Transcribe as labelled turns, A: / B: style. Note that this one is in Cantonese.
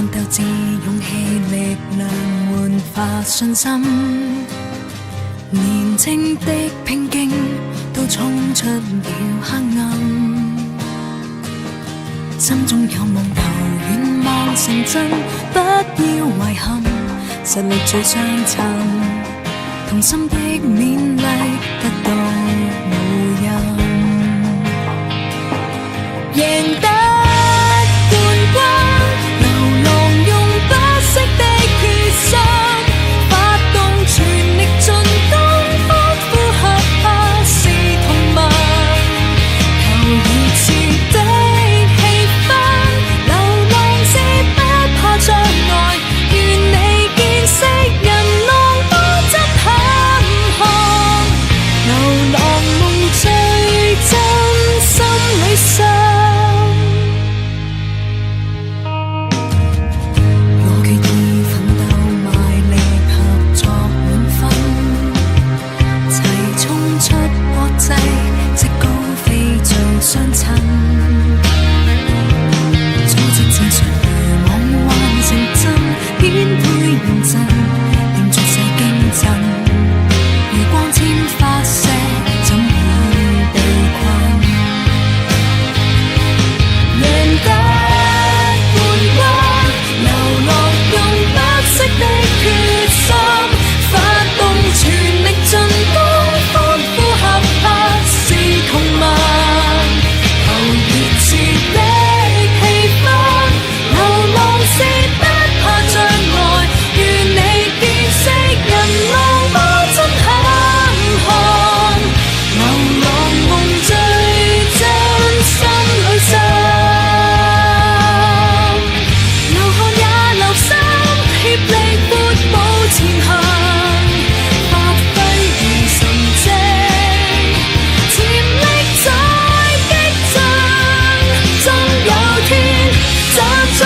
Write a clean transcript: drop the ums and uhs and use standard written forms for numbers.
A: 看鬥志勇氣力量煥發信心，年青的拼勁都衝出了黑暗，心中有夢求願望成真，不要遺憾，實力最相襯，同心的勉勵得到無恙，贏得冠軍，流浪用不息的決心，發動全力進攻，不呼吸怕是同盟，求熱切的氣氛，流浪是不怕障礙，願你見識人浪多質坎坷，流浪夢最真，心裏想。相襯，做正正常如夢幻成真，偏會認真，定絕世驚震。如光纖發射，怎會被困？贏得冠軍，流浪用不息的決心，發動全力進攻，歡呼合拍是同盟。熱切的氣氛，流浪是不怕障礙，願你見識人浪多真坎坷，流浪夢最真，心裏想，流汗也流心，協力闊步前行，發揮如神蹟，潛力在激增。終有天站在